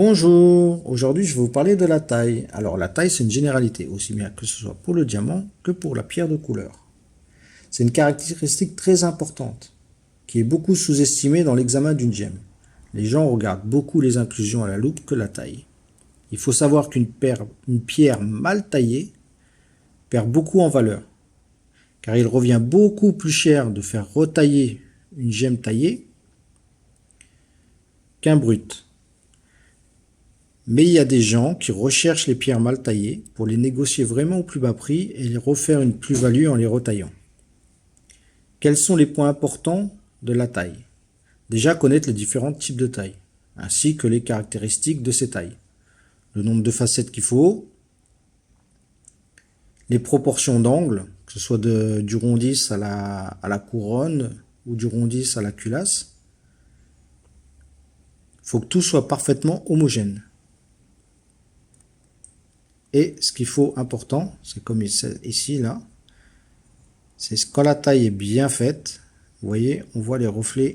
Bonjour, aujourd'hui je vais vous parler de la taille. Alors la taille c'est une généralité, aussi bien que ce soit pour le diamant que pour la pierre de couleur. C'est une caractéristique très importante, qui est beaucoup sous-estimée dans l'examen d'une gemme. Les gens regardent beaucoup les inclusions à la loupe que la taille. Il faut savoir qu'une pierre mal taillée perd beaucoup en valeur, car il revient beaucoup plus cher de faire retailler une gemme taillée qu'un brut. Mais il y a des gens qui recherchent les pierres mal taillées pour les négocier vraiment au plus bas prix et les refaire une plus-value en les retaillant. Quels sont les points importants de la taille? Déjà connaître les différents types de taille, ainsi que les caractéristiques de ces tailles. Le nombre de facettes qu'il faut, les proportions d'angle, que ce soit du rondis à la couronne ou du rondis à la culasse. Il faut que tout soit parfaitement homogène. Et ce qu'il faut important, c'est comme ici, là, c'est quand la taille est bien faite, vous voyez, on voit les reflets,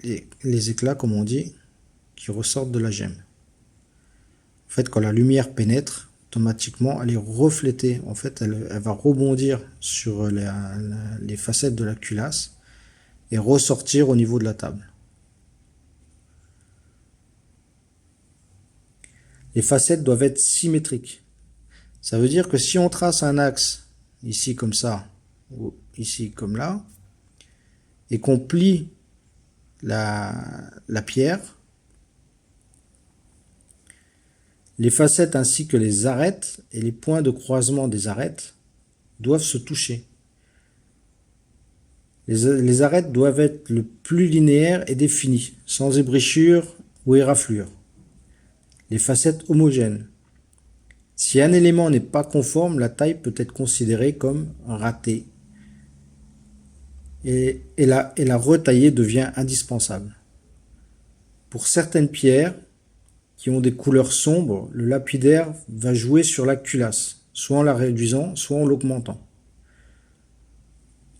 les éclats, comme on dit, qui ressortent de la gemme. En fait, quand la lumière pénètre, automatiquement, elle est reflétée. En fait, elle va rebondir sur les facettes de la culasse et ressortir au niveau de la table. Les facettes doivent être symétriques. Ça veut dire que si on trace un axe, ici comme ça, ou ici comme là, et qu'on plie la pierre, les facettes ainsi que les arêtes et les points de croisement des arêtes doivent se toucher. Les arêtes doivent être le plus linéaires et définies, sans ébrichure ou éraflure. Les facettes homogènes. Si un élément n'est pas conforme, la taille peut être considérée comme ratée. Et la retailler devient indispensable. Pour certaines pierres qui ont des couleurs sombres, le lapidaire va jouer sur la culasse, soit en la réduisant, soit en l'augmentant.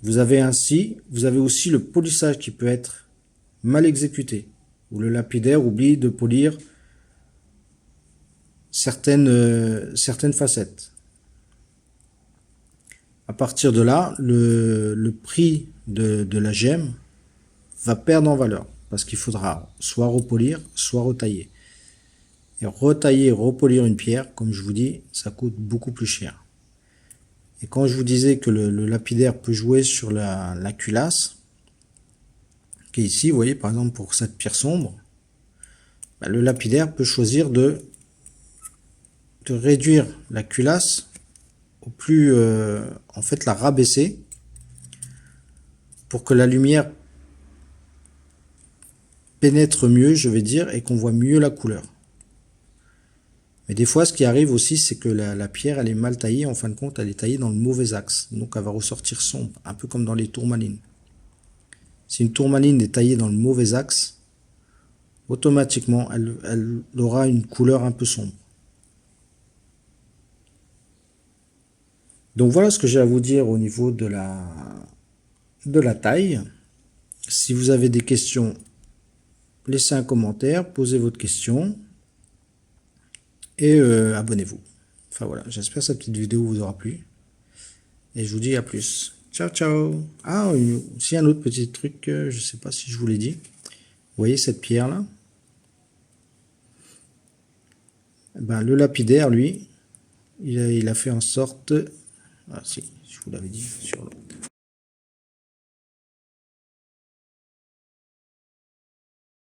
Vous avez aussi le polissage qui peut être mal exécuté, où le lapidaire oublie de polir certaines facettes. À partir de là, le prix de la gemme va perdre en valeur, parce qu'il faudra soit repolir, soit retailler. Et retailler et repolir une pierre, comme je vous dis, ça coûte beaucoup plus cher. Et quand je vous disais que le lapidaire peut jouer sur la culasse, qui est ici, vous voyez, par exemple pour cette pierre sombre, le lapidaire peut choisir de réduire la culasse au plus, en fait la rabaisser pour que la lumière pénètre mieux, je vais dire, et qu'on voit mieux la couleur. Mais des fois, ce qui arrive aussi, c'est que la pierre, elle est mal taillée. En fin de compte, elle est taillée dans le mauvais axe. Donc, elle va ressortir sombre, un peu comme dans les tourmalines. Si une tourmaline est taillée dans le mauvais axe, automatiquement, elle aura une couleur un peu sombre. Donc, voilà ce que j'ai à vous dire au niveau de la taille. Si vous avez des questions, laissez un commentaire, posez votre question. Et abonnez-vous. Enfin voilà, j'espère que cette petite vidéo vous aura plu. Et je vous dis à plus. Ciao, ciao. Ah, aussi un autre petit truc, je ne sais pas si je vous l'ai dit. Vous voyez cette pierre là? Ben, le lapidaire, lui, il a fait en sorte... Ah si, je vous l'avais dit sur l'autre.